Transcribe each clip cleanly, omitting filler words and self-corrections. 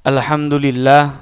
Alhamdulillah,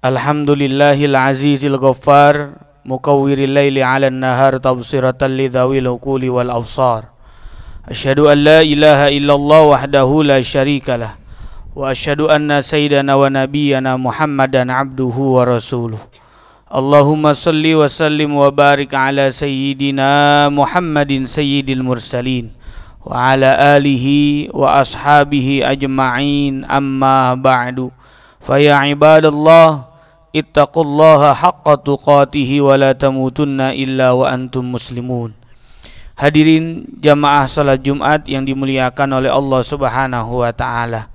alhamdulillahil azizil ghaffar, mukawwiril laili 'alan nahar tabsiratan lidzawil uquli wal absar. Asyhadu an la ilaha illallah wahdahu la syarikalah wa asyhadu anna sayyidana wa nabiyyana Muhammadan abduhu wa rasuluh. Allahumma salli wa sallim wa barik ala sayyidina Muhammadin sayyidil mursalin wa ala alihi wa ashabihi ajma'in, amma ba'du. Faya ibadallah, ittaqullaha haqqa tuqatihi wa la tamutunna illa wa antum muslimun. Hadirin jamaah salat Jumat yang dimuliakan oleh Allah Subhanahu wa taala.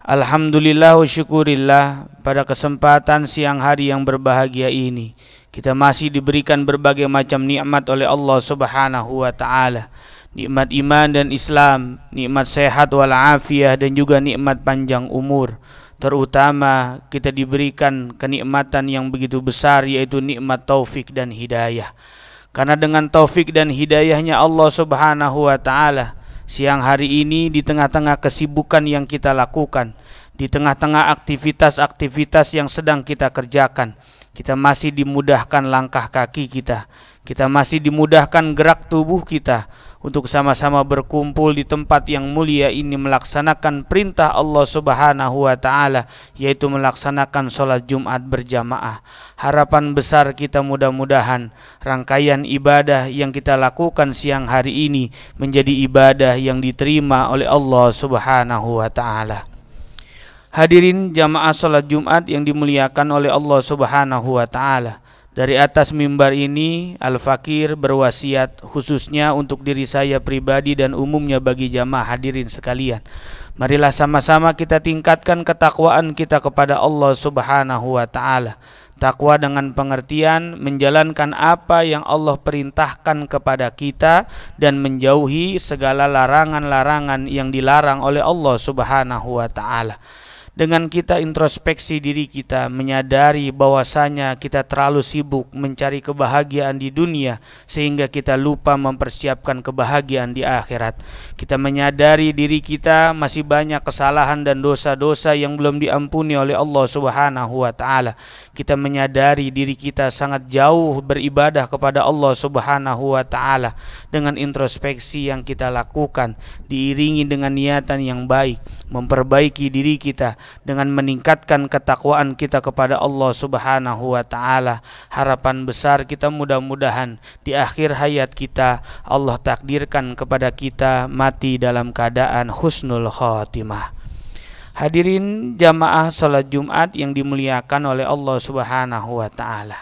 Alhamdulillah wa syukurillah, pada kesempatan siang hari yang berbahagia ini kita masih diberikan berbagai macam nikmat oleh Allah Subhanahu wa taala. Nikmat iman dan Islam, nikmat sehat walafiat, dan juga nikmat panjang umur. Terutama kita diberikan kenikmatan yang begitu besar, yaitu nikmat taufik dan hidayah. Karena dengan taufik dan hidayahnya Allah Subhanahu wa taala, siang hari ini di tengah-tengah kesibukan yang kita lakukan, di tengah-tengah aktivitas-aktivitas yang sedang kita kerjakan, kita masih dimudahkan langkah kaki kita, kita masih dimudahkan gerak tubuh kita untuk sama-sama berkumpul di tempat yang mulia ini melaksanakan perintah Allah Subhanahu wa taala, yaitu melaksanakan sholat Jumat berjamaah. Harapan besar kita mudah-mudahan rangkaian ibadah yang kita lakukan siang hari ini menjadi ibadah yang diterima oleh Allah Subhanahu wa taala. Hadirin jamaah sholat Jumat yang dimuliakan oleh Allah Subhanahu wa taala. Dari atas mimbar ini Al-Fakir berwasiat khususnya untuk diri saya pribadi dan umumnya bagi jamaah hadirin sekalian. Marilah sama-sama kita tingkatkan ketakwaan kita kepada Allah Subhanahu wa taala. Takwa dengan pengertian menjalankan apa yang Allah perintahkan kepada kita dan menjauhi segala larangan-larangan yang dilarang oleh Allah Subhanahu wa taala. Dengan kita introspeksi diri kita, menyadari bahwasanya kita terlalu sibuk mencari kebahagiaan di dunia sehingga kita lupa mempersiapkan kebahagiaan di akhirat. Kita menyadari diri kita masih banyak kesalahan dan dosa-dosa yang belum diampuni oleh Allah Subhanahu wa taala. Kita menyadari diri kita sangat jauh beribadah kepada Allah Subhanahu wa taala. Dengan introspeksi yang kita lakukan diiringi dengan niatan yang baik, memperbaiki diri kita dengan meningkatkan ketakwaan kita kepada Allah Subhanahu wa taala. Harapan besar kita mudah-mudahan di akhir hayat kita Allah takdirkan kepada kita mati dalam keadaan husnul khatimah. Hadirin jamaah salat Jumat yang dimuliakan oleh Allah Subhanahu wa taala.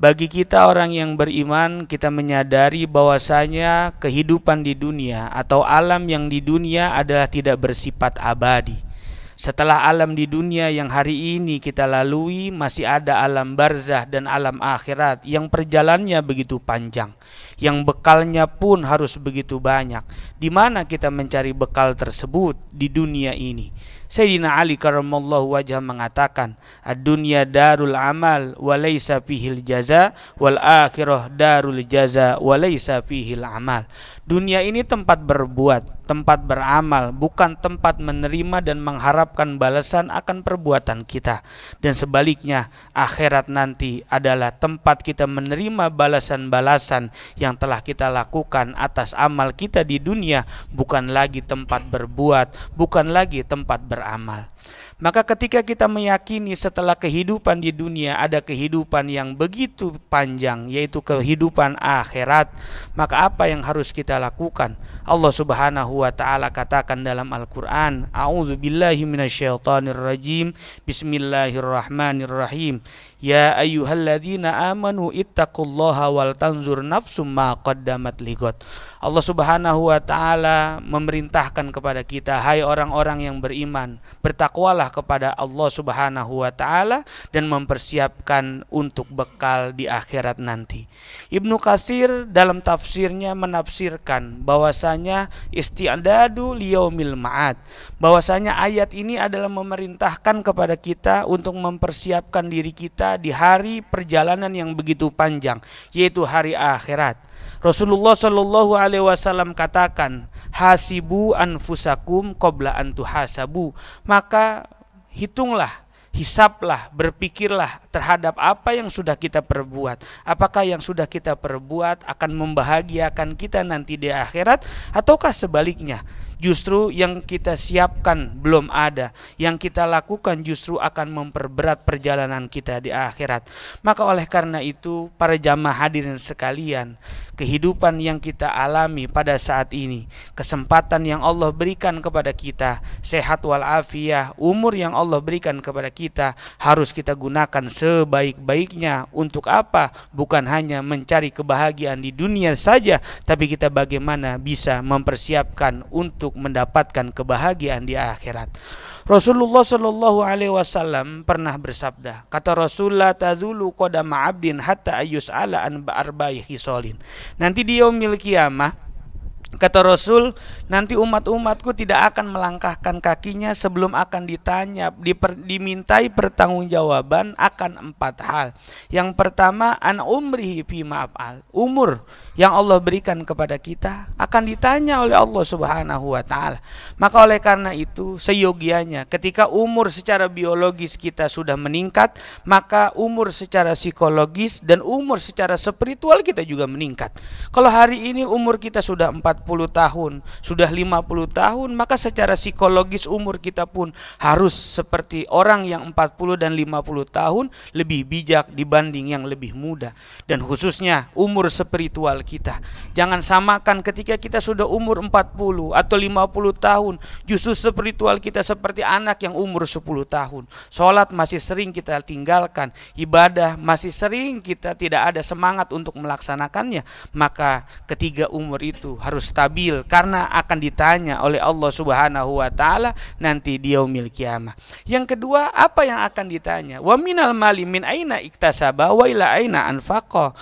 Bagi kita orang yang beriman, kita menyadari bahwasanya kehidupan di dunia atau alam yang di dunia adalah tidak bersifat abadi. Setelah alam di dunia yang hari ini kita lalui, masih ada alam barzah dan alam akhirat yang perjalanannya begitu panjang, yang bekalnya pun harus begitu banyak. Di mana kita mencari bekal tersebut di dunia ini? Sayyidina Ali karramallahu wajhah mengatakan, ad-dunya darul amal wa laysa fihil jaza wal akhirah darul jaza wa laysa fihil amal. Dunia ini tempat berbuat, tempat beramal, bukan tempat menerima dan mengharapkan balasan akan perbuatan kita. Dan sebaliknya, akhirat nanti adalah tempat kita menerima balasan-balasan yang telah kita lakukan atas amal kita di dunia, bukan lagi tempat berbuat, bukan lagi tempat beramal. Maka ketika kita meyakini setelah kehidupan di dunia ada kehidupan yang begitu panjang, yaitu kehidupan akhirat, maka apa yang harus kita lakukan? Allah Subhanahu wa taala katakan dalam Al-Qur'an, a'udzubillahi minasyaitonirrajim, bismillahirrahmanirrahim. Ya ayyuhalladzina amanu ittaqullaha wal tanzur nafsum ma qaddamat lighad. Allah Subhanahu wa taala memerintahkan kepada kita, hai orang-orang yang beriman, bertakwalah kepada Allah Subhanahu wa taala dan mempersiapkan untuk bekal di akhirat nanti. Ibnu Katsir dalam tafsirnya menafsirkan bahwasanya isti'dadu liyaumil ma'ad, bahwasanya ayat ini adalah memerintahkan kepada kita untuk mempersiapkan diri kita di hari perjalanan yang begitu panjang, yaitu hari akhirat. Rasulullah Shallallahu Alaihi Wasallam katakan, hasibu anfusakum qabla an tuhasabu. Maka hitunglah, hisaplah, berpikirlah terhadap apa yang sudah kita perbuat. Apakah yang sudah kita perbuat akan membahagiakan kita nanti di akhirat, ataukah sebaliknya, justru yang kita siapkan belum ada, yang kita lakukan justru akan memperberat perjalanan kita di akhirat. Maka oleh karena itu, para jamaah hadirin sekalian, kehidupan yang kita alami pada saat ini, kesempatan yang Allah berikan kepada kita, sehat walafiat, umur yang Allah berikan kepada kita, harus kita gunakan sebaik-baiknya. Untuk apa? Bukan hanya mencari kebahagiaan di dunia saja, tapi kita bagaimana bisa mempersiapkan untuk mendapatkan kebahagiaan di akhirat. Rasulullah Shallallahu Alaihi Wasallam pernah bersabda, kata Rasulullah, tazulu qadama abdin hatta ayyus'ala an arba'i khisalin. Nanti di yaumil qiyamah, kata Rasul, nanti umat-umatku tidak akan melangkahkan kakinya sebelum akan dimintai pertanggungjawaban akan 4 hal. Yang pertama, an umrihi fima af'al. Umur yang Allah berikan kepada kita akan ditanya oleh Allah Subhanahu wa taala. Maka oleh karena itu, seyogianya ketika umur secara biologis kita sudah meningkat, maka umur secara psikologis dan umur secara spiritual kita juga meningkat. Kalau hari ini umur kita sudah 40 tahun, sudah 50 tahun, maka secara psikologis umur kita pun harus seperti orang yang 40 dan 50 tahun, lebih bijak dibanding yang lebih muda. Dan khususnya umur spiritual kita, jangan samakan ketika kita sudah umur 40 atau 50 tahun, justru spiritual kita seperti anak yang umur 10 tahun. Sholat masih sering kita tinggalkan, ibadah masih sering kita tidak ada semangat untuk melaksanakannya. Maka ketiga umur itu harus stabil, karena akan ditanya oleh Allah Subhanahu wa taala nanti di yaumil qiyamah. Yang kedua, apa yang akan ditanya? Wa minal mali min aina iktasaba wa ila aina anfaqa.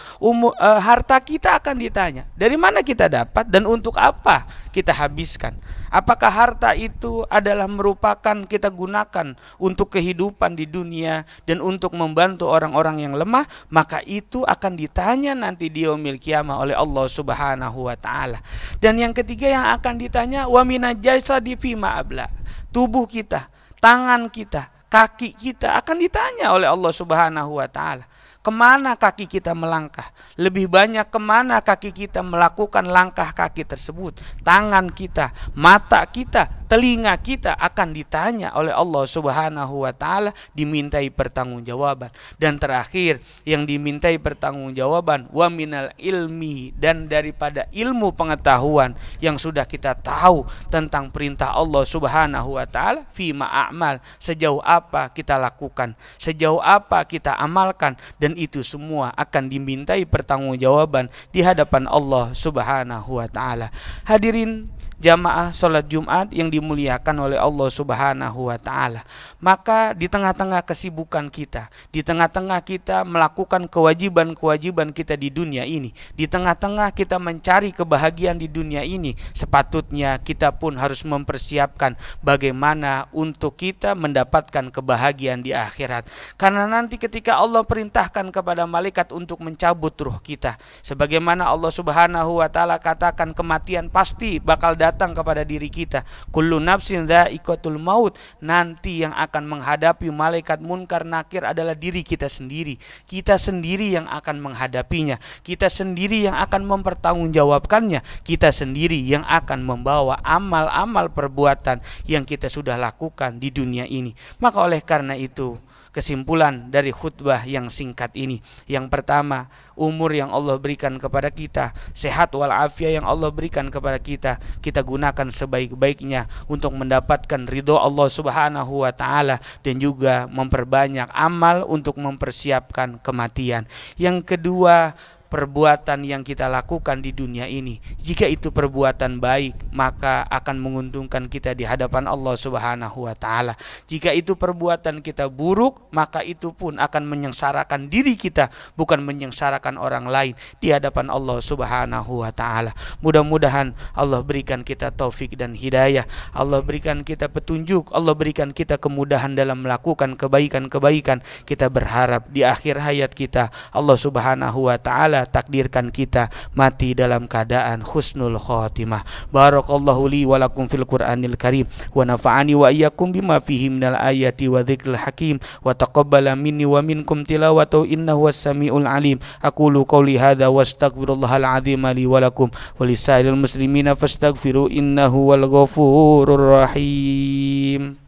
Harta kita akan ditanya, dari mana kita dapat dan untuk apa kita habiskan. Apakah harta itu adalah merupakan kita gunakan untuk kehidupan di dunia dan untuk membantu orang-orang yang lemah? Maka itu akan ditanya nanti di yaumil qiyamah oleh Allah Subhanahu wa taala. Dan yang ketiga yang akan ditanya, wa minajasadi fima abla. Tubuh kita, tangan kita, kaki kita akan ditanya oleh Allah Subhanahu wa taala. Kemana kaki kita melangkah? Lebih banyak kemana kaki kita melakukan langkah kaki tersebut? Tangan kita, mata kita, telinga kita akan ditanya oleh Allah Subhanahu wa taala, dimintai pertanggungjawaban. Dan terakhir yang dimintai pertanggungjawaban, wa minal ilmi, dan daripada ilmu pengetahuan yang sudah kita tahu tentang perintah Allah Subhanahu wa taala, fima a'mal, sejauh apa kita lakukan, sejauh apa kita amalkan, dan itu semua akan dimintai pertanggungjawaban di hadapan Allah Subhanahu wa taala. Hadirin jamaah salat Jumat yang dimuliakan oleh Allah Subhanahu wa taala. Maka di tengah-tengah kesibukan kita, di tengah-tengah kita melakukan kewajiban-kewajiban kita di dunia ini, di tengah-tengah kita mencari kebahagiaan di dunia ini, sepatutnya kita pun harus mempersiapkan bagaimana untuk kita mendapatkan kebahagiaan di akhirat. Karena nanti ketika Allah perintahkan kepada malaikat untuk mencabut ruh kita, sebagaimana Allah Subhanahu wa taala katakan, kematian pasti bakal datang kepada diri kita. Kullu nafsin dha'iqatul maut. Nanti yang akan menghadapi malaikat munkar nakir adalah diri kita sendiri. Kita sendiri yang akan menghadapinya. Kita sendiri yang akan mempertanggungjawabkannya. Kita sendiri yang akan membawa amal-amal perbuatan yang kita sudah lakukan di dunia ini. Maka oleh karena itu, kesimpulan dari khutbah yang singkat ini, yang pertama, umur yang Allah berikan kepada kita, sehat walafiat yang Allah berikan kepada kita, kita gunakan sebaik-baiknya untuk mendapatkan ridho Allah Subhanahu wa taala dan juga memperbanyak amal untuk mempersiapkan kematian. Yang kedua, perbuatan yang kita lakukan di dunia ini, jika itu perbuatan baik, maka akan menguntungkan kita di hadapan Allah Subhanahu wa taala. Jika itu perbuatan kita buruk, maka itu pun akan menyengsarakan diri kita, bukan menyengsarakan orang lain di hadapan Allah Subhanahu wa taala. Mudah-mudahan Allah berikan kita taufik dan hidayah, Allah berikan kita petunjuk, Allah berikan kita kemudahan dalam melakukan kebaikan-kebaikan. Kita berharap di akhir hayat kita Allah Subhanahu wa taala Ta'ala takdirkan kita mati dalam keadaan husnul khatimah. Barakallahu li wa lakum fil Qur'anil Karim wa nafa'ani wa iyyakum bima fihi minal ayati wa dzikril hakim wa taqabbala minni wa minkum tilawatahu innahu was-sami'ul alim. Aqulu qawli hadza wastaghfirullahal azim li wa lakum wa lisairil muslimina fastaghfiru innahu wal ghafurur rahim.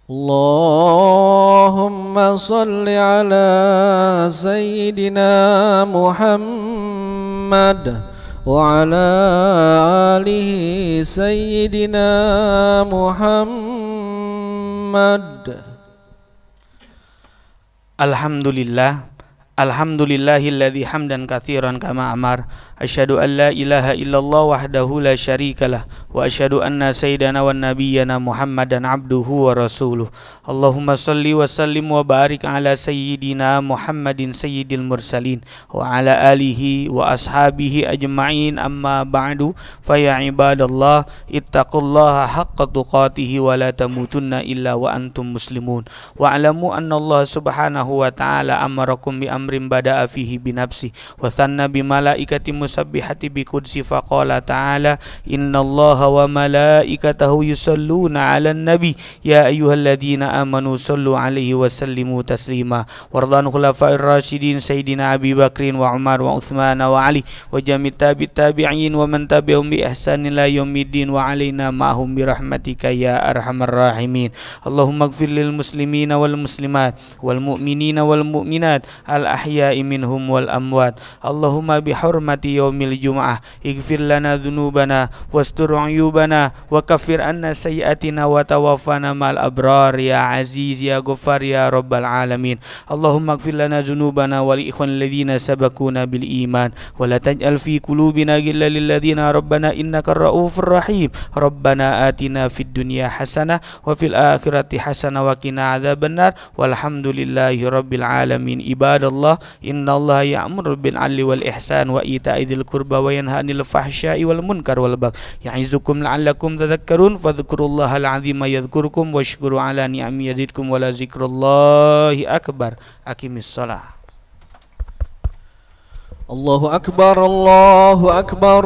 Allahumma salli ala sayyidina Muhammad wa ala alihi sayyidina Muhammad. Alhamdulillahilladzi hamdan katsiran kama amar. Asyhadu an la ilaha illallah wahdahu la syarikalah wa asyhadu anna sayyidana wa nabiyyana Muhammadan abduhu wa rasuluh. Allahumma salli wa sallim wa barik ala sayyidina Muhammadin sayyidil mursalin wa ala alihi wa ashabihi ajma'in, amma ba'du. Fa ya ibadallah ittaqullaha haqqa tuqatih wa la tamutunna illa wa antum muslimun. Wa alamu anna Allah subhanahu wa ta'ala amarakum bi amrin bada'a fihi bi nafsi wa thanna bi malaikati musabbihati bi qudsi faqala ta'ala innallaha wa malaikatahu yusalluna 'alan nabi ya ayyuhalladzina amanu sallu 'alaihi wa sallimu taslima. Wardan khulafa'ir rasyidin sayyidina Abi Bakrin wa Umar wa Utsman wa Ali wa jami' tabi'in wa man tabi'ahum bi ihsanin ila yaumiddin wa 'alaina ma'hum bi rahmatika ya arhamar rahimin. Allahumma ighfir lil muslimina wal muslimat wal mu'minina wal mu'minat al ahya'i minhum wal amwat. Allahumma bi hurmati yaumil jum'ah ighfir lana dhunubana wastur uyubana wa kaffir anna sayyi'atina wa tawaffana mal abrar ya aziz ya ghaffar ya rabbal alamin. Allahumma ighfir lana dhunubana wa li ikhwanil ladzina sabaquna bil iman wa la taj'al fi qulubina ghillan lil ladzina rabbana innaka raufur rahim. Rabbana atina fid dunya hasanah wa fil akhirati hasanah wa qina adzabannar walhamdulillahi rabbil alamin. Ibadallah innallaha ya'muru bil 'adli wal ihsan wa ita'i dzil qurba wa yanha 'anil fahsya'i wal munkar wal baghi ya'izukum la'allakum tadhakkarun fadhkurullahal 'azima yadhkurkum washkuru 'ala ni'ami yazidkum wa la dzikrullahi akbar. Aqimis shalah. Allahu akbar, Allahu akbar.